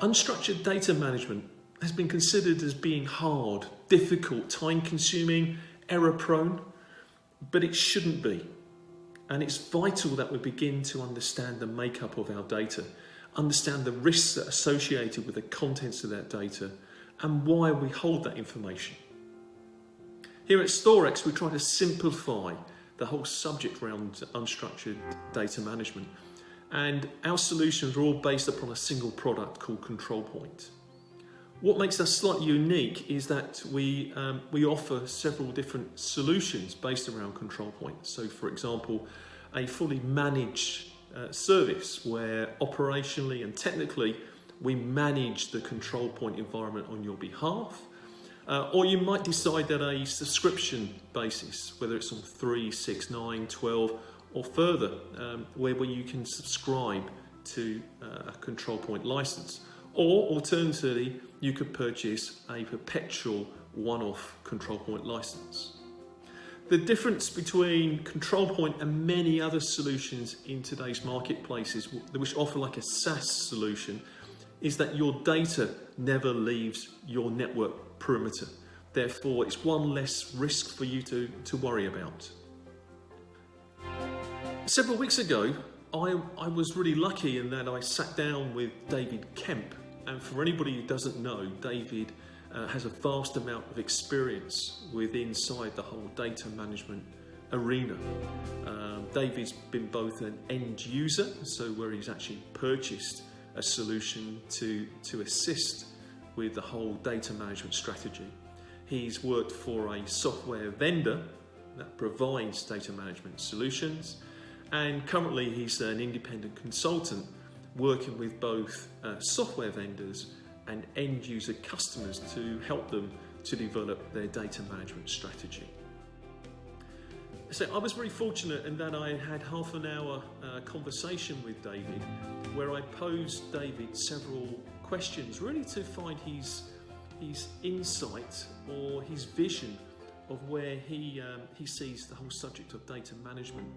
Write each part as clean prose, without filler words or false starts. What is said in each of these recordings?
Unstructured data management has been considered as being hard, difficult, time-consuming, error-prone, but it shouldn't be. And it's vital that we begin to understand the makeup of our data, understand the risks that are associated with the contents of that data, and why we hold that information. Here at Storex, we try to simplify the whole subject around unstructured data management. And our solutions are all based upon a single product called Control Point. What makes us slightly unique is that we offer several different solutions based around Control Point. So, for example, a fully managed service where operationally and technically we manage the Control Point environment on your behalf. Or you might decide that a subscription basis, whether it's on 3, 6, 9, 12 or further, where you can subscribe to a Control Point license. Or alternatively, you could purchase a perpetual one-off Control Point license. The difference between Control Point and many other solutions in today's marketplaces, which offer like a SaaS solution, is that your data never leaves your network perimeter. Therefore, it's one less risk for you to worry about. Several weeks ago, I was really lucky in that I sat down with David Kemp. And for anybody who doesn't know, David has a vast amount of experience inside the whole data management arena. David's been both an end user, so where he's actually purchased a solution to assist with the whole data management strategy. He's worked for a software vendor that provides data management solutions, and currently he's an independent consultant working with both software vendors and end user customers to help them to develop their data management strategy. So I was very fortunate in that I had half an hour conversation with David where I posed David several questions really to find his insight or his vision of where he sees the whole subject of data management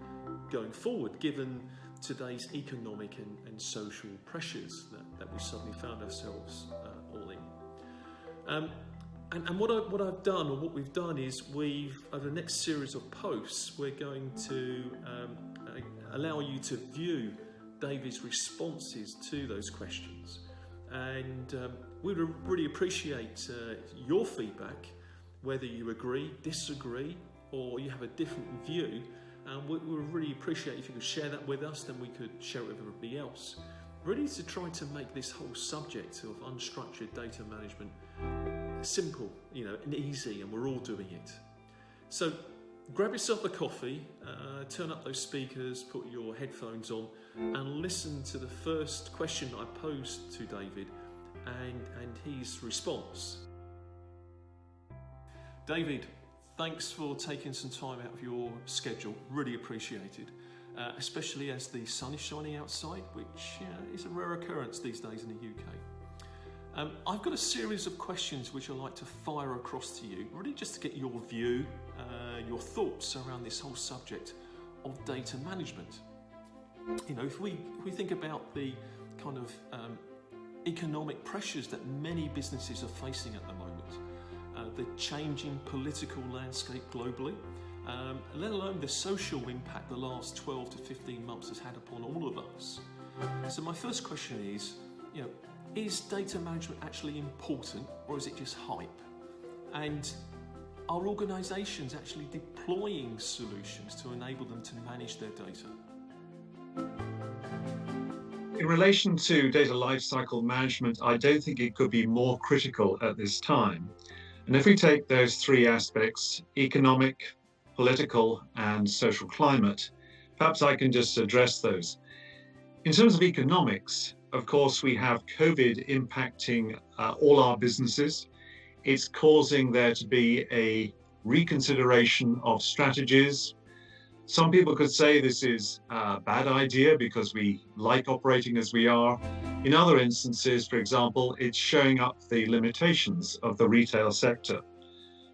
going forward, given today's economic and social pressures that we suddenly found ourselves all in. And what I've done, or what we've done, is over the next series of posts, we're going to allow you to view David's responses to those questions. And we would really appreciate your feedback, whether you agree, disagree, or you have a different view. We would really appreciate if you could share that with us, then we could share it with everybody else. Really to try to make this whole subject of unstructured data management simple, and easy, and we're all doing it. So grab yourself a coffee, turn up those speakers, put your headphones on, and listen to the first question I posed to David and his response. David, thanks for taking some time out of your schedule. Really appreciated, especially as the sun is shining outside, which is a rare occurrence these days in the UK. I've got a series of questions which I'd like to fire across to you, really just to get your view, your thoughts around this whole subject of data management. If we think about the kind of economic pressures that many businesses are facing at the moment, the changing political landscape globally, let alone the social impact the last 12 to 15 months has had upon all of us. So my first question is data management actually important, or is it just hype? And are organisations actually deploying solutions to enable them to manage their data? In relation to data lifecycle management, I don't think it could be more critical at this time. And if we take those three aspects, economic, political, and social climate, perhaps I can just address those. In terms of economics, of course, we have COVID impacting all our businesses. It's causing there to be a reconsideration of strategies. Some people could say this is a bad idea because we like operating as we are. In other instances, for example, it's showing up the limitations of the retail sector.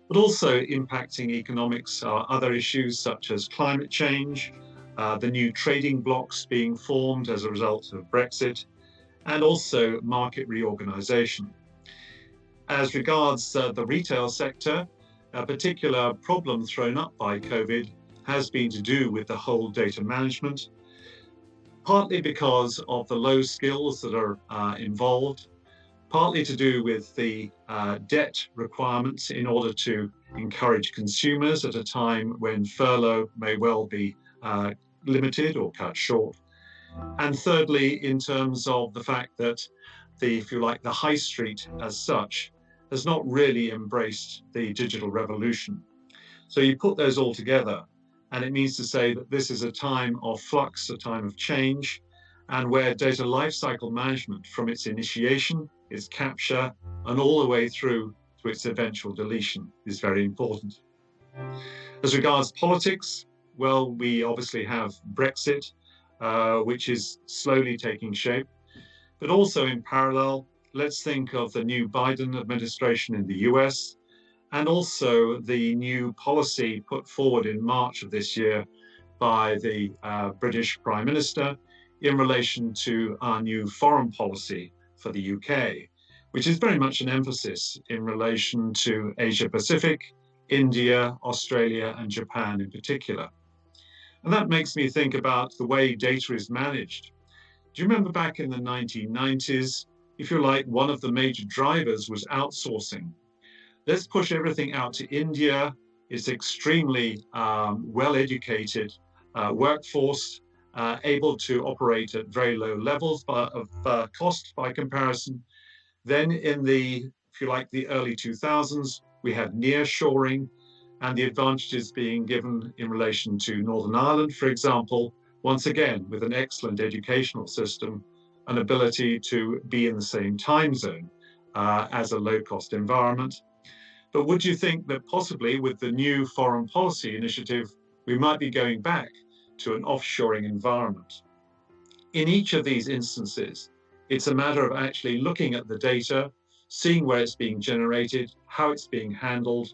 But also impacting economics are other issues such as climate change, the new trading blocs being formed as a result of Brexit, and also market reorganization. As regards the retail sector, a particular problem thrown up by COVID has been to do with the whole data management, partly because of the low skills that are involved, partly to do with the debt requirements in order to encourage consumers at a time when furlough may well be limited or cut short. And thirdly, in terms of the fact that if you like, the high street as such has not really embraced the digital revolution. So you put those all together, and it means to say that this is a time of flux, a time of change, and where data lifecycle management from its initiation, its capture, and all the way through to its eventual deletion is very important. As regards politics, well, we obviously have Brexit, which is slowly taking shape, but also in parallel, let's think of the new Biden administration in the US, and also the new policy put forward in March of this year by the British Prime Minister in relation to our new foreign policy for the UK, which is very much an emphasis in relation to Asia Pacific, India, Australia, and Japan in particular. And that makes me think about the way data is managed. Do you remember back in the 1990s, if you like, one of the major drivers was outsourcing. Let's push everything out to India. It's extremely well-educated workforce, able to operate at very low levels of cost by comparison. Then in the, if you like, the early 2000s, we had nearshoring and the advantages being given in relation to Northern Ireland, for example, once again, with an excellent educational system, an ability to be in the same time zone as a low-cost environment. But would you think that possibly with the new foreign policy initiative, we might be going back to an offshoring environment? In each of these instances, it's a matter of actually looking at the data, seeing where it's being generated, how it's being handled,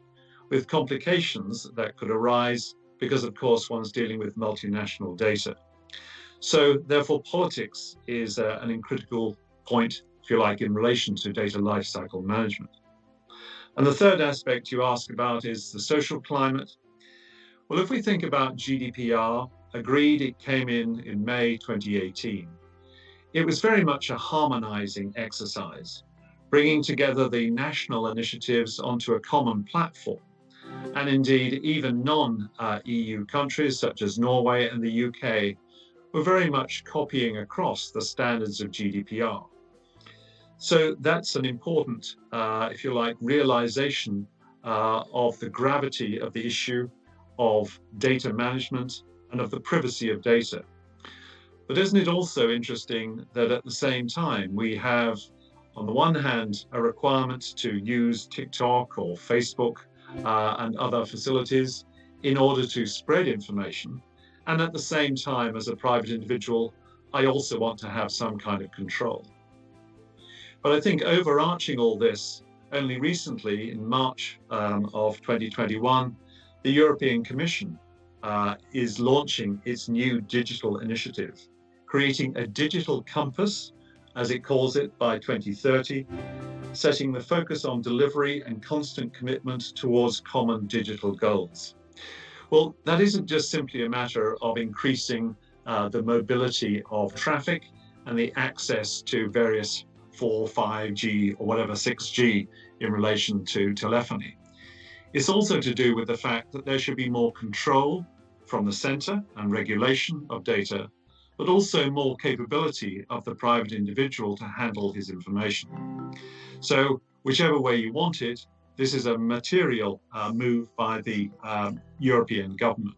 with complications that could arise because, of course, one's dealing with multinational data. So therefore, politics is an critical point, if you like, in relation to data lifecycle management. And the third aspect you ask about is the social climate. Well, if we think about GDPR, agreed, it came in May 2018. It was very much a harmonizing exercise, bringing together the national initiatives onto a common platform. And indeed, even non-EU countries such as Norway and the UK were very much copying across the standards of GDPR. So that's an important, if you like, realization of the gravity of the issue of data management and of the privacy of data. But isn't it also interesting that at the same time we have, on the one hand, a requirement to use TikTok or Facebook and other facilities in order to spread information, and at the same time, as a private individual, I also want to have some kind of control. But I think overarching all this, only recently in March of 2021, the European Commission is launching its new digital initiative, creating a digital compass, as it calls it, by 2030, setting the focus on delivery and constant commitment towards common digital goals. Well, that isn't just simply a matter of increasing the mobility of traffic and the access to various 4, 5G or whatever 6G in relation to telephony. It's also to do with the fact that there should be more control from the center and regulation of data, but also more capability of the private individual to handle his information. So whichever way you want it, this is a material move by the European government.